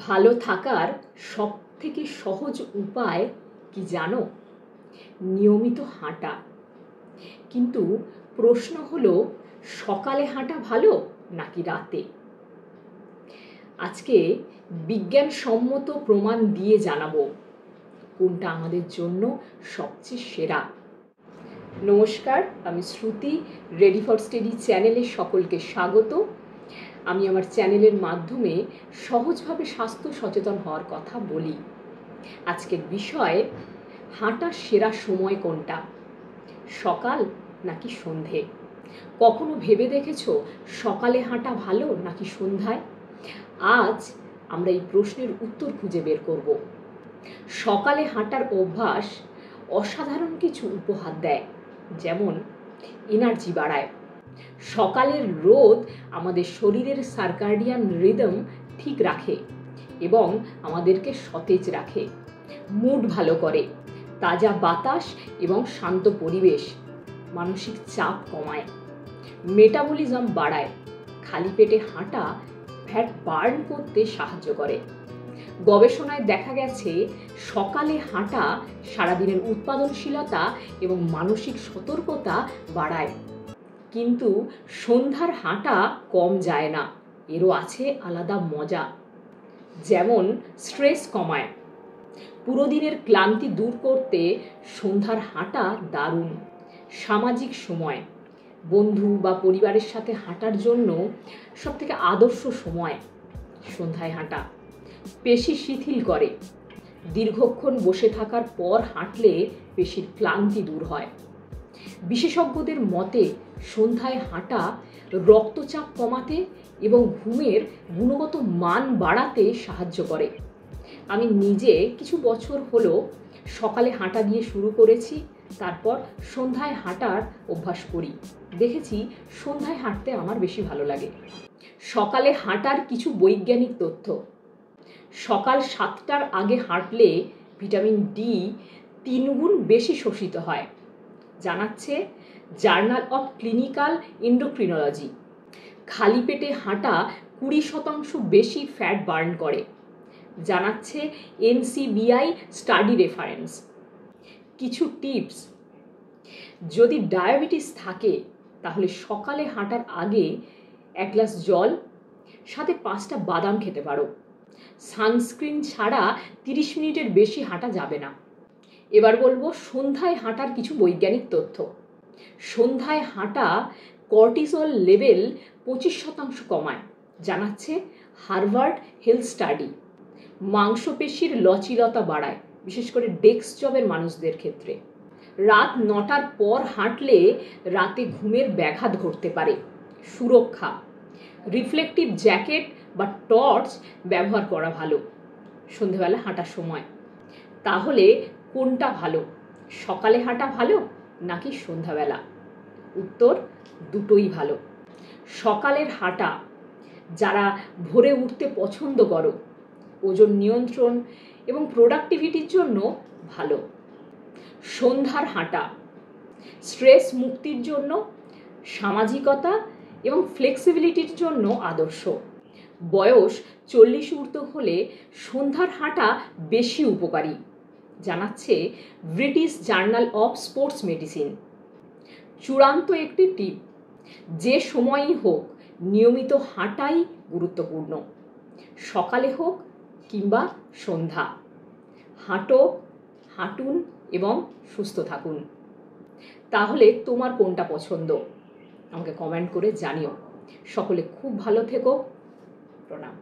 ভালো থাকার সবথেকে সহজ উপায় কি জানো? নিয়মিত হাঁটা। কিন্তু প্রশ্ন হলো, সকালে হাঁটা ভালো নাকি রাতে? আজকে বিজ্ঞানসম্মত প্রমাণ দিয়ে জানাবো কোনটা আমাদের জন্য সবচেয়ে সেরা। নমস্কার, আমি শ্রুতি। রেডি ফর স্টাডি চ্যানেলে সকলকে স্বাগত। আমি আমার চ্যানেলের মাধ্যমে সহজভাবে স্বাস্থ্য সচেতন হওয়ার কথা বলি। আজকের বিষয়, হাঁটার সেরা সময় কোনটা, সকাল নাকি সন্ধে? কখনো ভেবে দেখেছো সকালে হাঁটা ভালো নাকি সন্ধ্যায়? আজ আমরা এই প্রশ্নের উত্তর খুঁজে বের করব। সকালে হাঁটার অভ্যাস অসাধারণ কিছু উপহার দেয়, যেমন এনার্জি বাড়ায়। সকালের রোদ আমাদের শরীরের সার্কাডিয়ান রিদম ঠিক রাখে এবং আমাদেরকে সতেজ রাখে। মুড ভালো করে। তাজা বাতাস এবং শান্ত পরিবেশ মানসিক চাপ কমায়। মেটাবলিজম বাড়ায়। খালি পেটে হাঁটা ফ্যাট বার্ন করতে সাহায্য করে। গবেষণায় দেখা গেছে সকালে হাঁটা সারাদিনের উৎপাদনশীলতা এবং মানসিক সতর্কতা বাড়ায়। কিন্তু সন্ধ্যার হাঁটা কম যায় না, এরও আছে আলাদা মজা। যেমন স্ট্রেস কমায়। পুরো দিনের ক্লান্তি দূর করতে সন্ধ্যার হাঁটা দারুণ। সামাজিক সময়, বন্ধু বা পরিবারের সাথে হাঁটার জন্য সবথেকে আদর্শ সময় সন্ধ্যায় হাঁটা। পেশি শিথিল করে। দীর্ঘক্ষণ বসে থাকার পর হাঁটলে পেশির ক্লান্তি দূর হয়। বিশেষজ্ঞদের মতে সন্ধ্যায় হাঁটা রক্তচাপ কমাতে এবং ঘুমের গুণগত মান বাড়াতে সাহায্য করে। আমি নিজে কিছু বছর হলো সকালে হাঁটা দিয়ে শুরু করেছি, তারপর সন্ধ্যায় হাঁটার অভ্যাস করি। দেখেছি সন্ধ্যায় হাঁটতে আমার বেশি ভালো লাগে। সকালে হাঁটার কিছু বৈজ্ঞানিক তথ্য। সকাল 7টার আগে হাঁটলে ভিটামিন ডি 3 গুণ বেশি শোষিত হয়, জানাচ্ছে জার্নাল অফ ক্লিনিক্যাল এন্ডোক্রিনোলজি। খালি পেটে হাঁটা 20% বেশি ফ্যাট বার্ন করে, জানাচ্ছে NCBI স্টাডি রেফারেন্স। কিছু টিপস: যদি ডায়াবেটিস থাকে তাহলে সকালে হাঁটার আগে 1 গ্লাস জল, সাথে 5টা বাদাম খেতে পারো। সানস্ক্রিন ছাড়া 30 মিনিটের বেশি হাঁটা যাবে না। এবার বলবো সন্ধ্যায় হাঁটার কিছু বৈজ্ঞানিক তথ্য। সন্ধ্যায় হাঁটা কর্টিসল লেভেল 25% কমায়, জানাচ্ছে হার্ভার্ড হেলথ স্টাডি। মাংসপেশির লচিলতা বাড়ায়, বিশেষ করে ডেস্ক জবের মানুষদের ক্ষেত্রে। রাত 9টার পর হাঁটলে রাতে ঘুমের ব্যাঘাত ঘটতে পারে। সুরক্ষা: রিফ্লেকটিভ জ্যাকেট বা টর্চ ব্যবহার করা ভালো সন্ধেবেলা হাঁটার সময়। তাহলে কোনটা ভালো, সকালে হাঁটা ভালো নাকি সন্ধ্যাবেলা? উত্তর, দুটোই ভালো। সকালের হাঁটা যারা ভোরে উঠতে পছন্দ করো, ওজন নিয়ন্ত্রণ এবং প্রোডাক্টিভিটির জন্য ভালো। সন্ধ্যার হাঁটা স্ট্রেস মুক্তির জন্য, সামাজিকতা এবং ফ্লেক্সিবিলিটির জন্য আদর্শ। বয়স 40 ঊর্ধ্ব হলে সন্ধ্যার হাঁটা বেশি উপকারী, জানাচ্ছে British journal of sports medicine. চূড়ান্ত একটি টিপ: যে সময়ই হোক নিয়মিত হাঁটাই গুরুত্বপূর্ণ, সকালে হোক কিংবা সন্ধ্যা। হাঁটুন এবং সুস্থ থাকুন। তাহলে তোমার কোনটা পছন্দ আমাকে কমেন্ট করে জানিও। সকলে খুব ভালো থেকো। প্রণাম।